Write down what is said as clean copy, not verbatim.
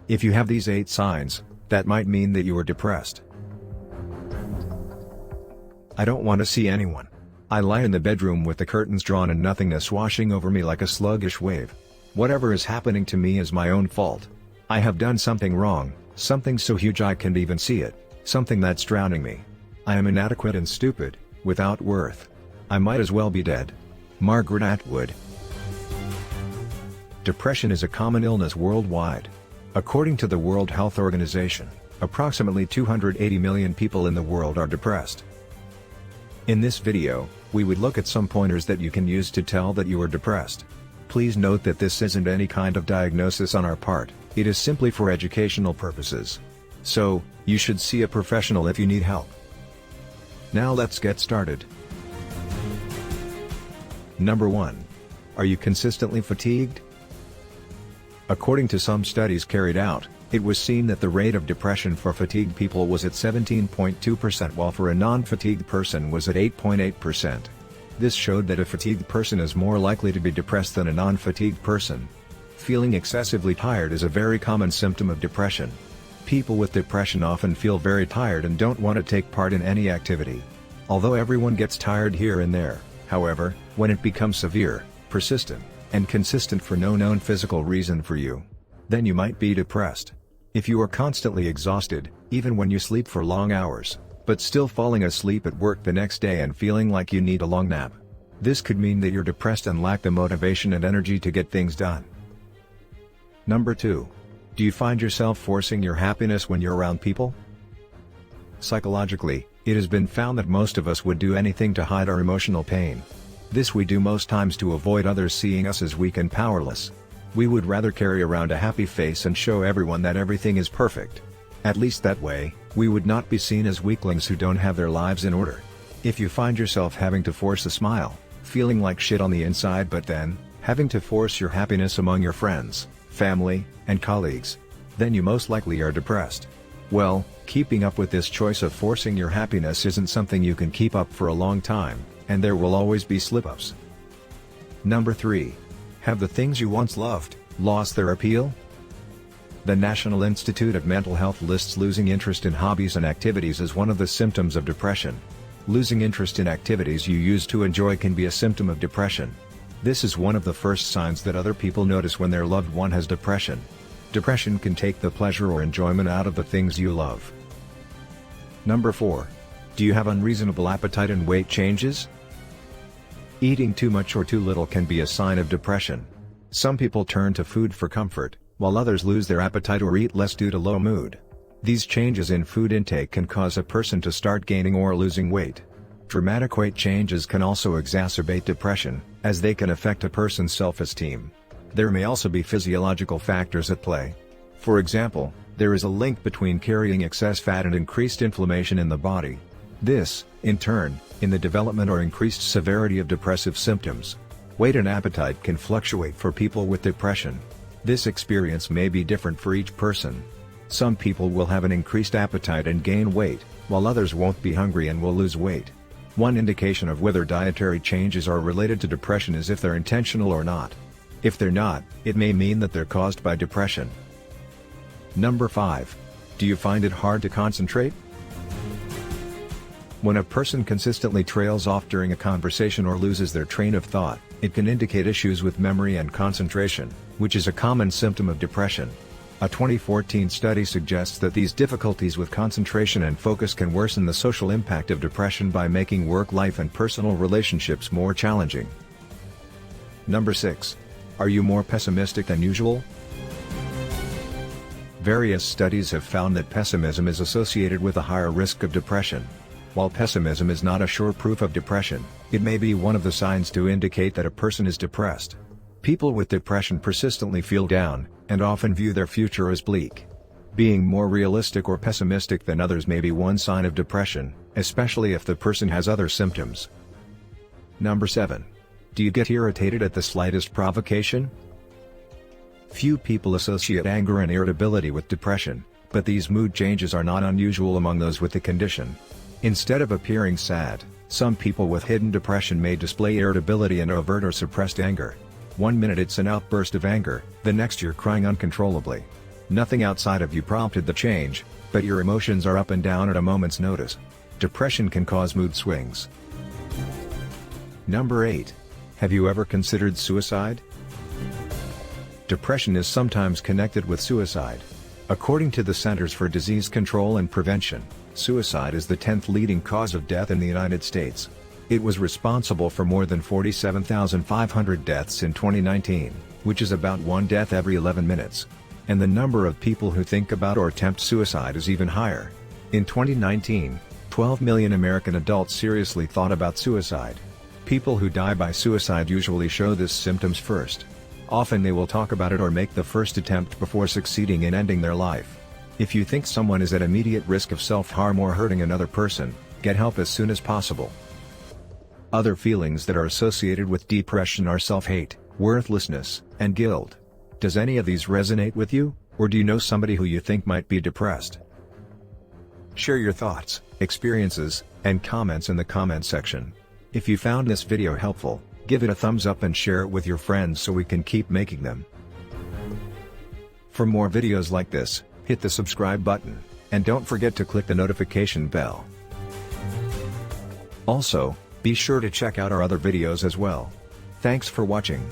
If you have these 8 signs, that might mean that you are depressed. I don't want to see anyone. I lie in the bedroom with the curtains drawn and nothingness washing over me like a sluggish wave. Whatever is happening to me is my own fault. I have done something wrong, something so huge I can't even see it, something that's drowning me. I am inadequate and stupid, without worth. I might as well be dead. Margaret Atwood. Depression is a common illness worldwide. According to the World Health Organization, approximately 280 million people in the world are depressed. In this video, we would look at some pointers that you can use to tell that you are depressed. Please note that this isn't any kind of diagnosis on our part, it is simply for educational purposes. So, you should see a professional if you need help. Now let's get started. Number 1. Are you consistently fatigued? According to some studies carried out, it was seen that the rate of depression for fatigued people was at 17.2% while for a non-fatigued person was at 8.8%. This showed that a fatigued person is more likely to be depressed than a non-fatigued person. Feeling excessively tired is a very common symptom of depression. People with depression often feel very tired and don't want to take part in any activity. Although everyone gets tired here and there, however, when it becomes severe, persistent, and consistent for no known physical reason for you, then you might be depressed. If you are constantly exhausted, even when you sleep for long hours, but still falling asleep at work the next day and feeling like you need a long nap, this could mean that you're depressed and lack the motivation and energy to get things done. Number 2. Do you find yourself forcing your happiness when you're around people? Psychologically, it has been found that most of us would do anything to hide our emotional pain. This we do most times to avoid others seeing us as weak and powerless. We would rather carry around a happy face and show everyone that everything is perfect. At least that way, we would not be seen as weaklings who don't have their lives in order. If you find yourself having to force a smile, feeling like shit on the inside but then, having to force your happiness among your friends, family, and colleagues, then you most likely are depressed. Well, keeping up with this choice of forcing your happiness isn't something you can keep up for a long time, and there will always be slip-ups. Number 3. Have the things you once loved lost their appeal? The National Institute of Mental Health lists losing interest in hobbies and activities as one of the symptoms of depression. Losing interest in activities you used to enjoy can be a symptom of depression. This is one of the first signs that other people notice when their loved one has depression. Depression can take the pleasure or enjoyment out of the things you love. Number 4. Do you have unreasonable appetite and weight changes? Eating too much or too little can be a sign of depression. Some people turn to food for comfort, while others lose their appetite or eat less due to low mood. These changes in food intake can cause a person to start gaining or losing weight. Dramatic weight changes can also exacerbate depression, as they can affect a person's self-esteem. There may also be physiological factors at play. For example, there is a link between carrying excess fat and increased inflammation in the body. This, in turn, in the development or increased severity of depressive symptoms. Weight and appetite can fluctuate for people with depression. This experience may be different for each person. Some people will have an increased appetite and gain weight, while others won't be hungry and will lose weight. One indication of whether dietary changes are related to depression is if they're intentional or not. If they're not, it may mean that they're caused by depression. Number 5. Do you find it hard to concentrate? When a person consistently trails off during a conversation or loses their train of thought, it can indicate issues with memory and concentration, which is a common symptom of depression. A 2014 study suggests that these difficulties with concentration and focus can worsen the social impact of depression by making work life and personal relationships more challenging. Number 6. Are you more pessimistic than usual? Various studies have found that pessimism is associated with a higher risk of depression. While pessimism is not a sure proof of depression, it may be one of the signs to indicate that a person is depressed. People with depression persistently feel down, and often view their future as bleak. Being more realistic or pessimistic than others may be one sign of depression, especially if the person has other symptoms. Number 7. Do you get irritated at the slightest provocation? Few people associate anger and irritability with depression, but these mood changes are not unusual among those with the condition. Instead of appearing sad, some people with hidden depression may display irritability and overt or suppressed anger. One minute it's an outburst of anger, the next you're crying uncontrollably. Nothing outside of you prompted the change, but your emotions are up and down at a moment's notice. Depression can cause mood swings. Number 8. Have you ever considered suicide? Depression is sometimes connected with suicide. According to the Centers for Disease Control and Prevention, suicide is the 10th leading cause of death in the United States. It was responsible for more than 47,500 deaths in 2019, which is about one death every 11 minutes. And the number of people who think about or attempt suicide is even higher. In 2019, 12 million American adults seriously thought about suicide. People who die by suicide usually show these symptoms first. Often they will talk about it or make the first attempt before succeeding in ending their life. If you think someone is at immediate risk of self-harm or hurting another person, get help as soon as possible. Other feelings that are associated with depression are self-hate, worthlessness, and guilt. Does any of these resonate with you, or do you know somebody who you think might be depressed? Share your thoughts, experiences, and comments in the comment section. If you found this video helpful, give it a thumbs up and share it with your friends so we can keep making them. For more videos like this, hit the subscribe button, and don't forget to click the notification bell. Also, be sure to check out our other videos as well. Thanks for watching.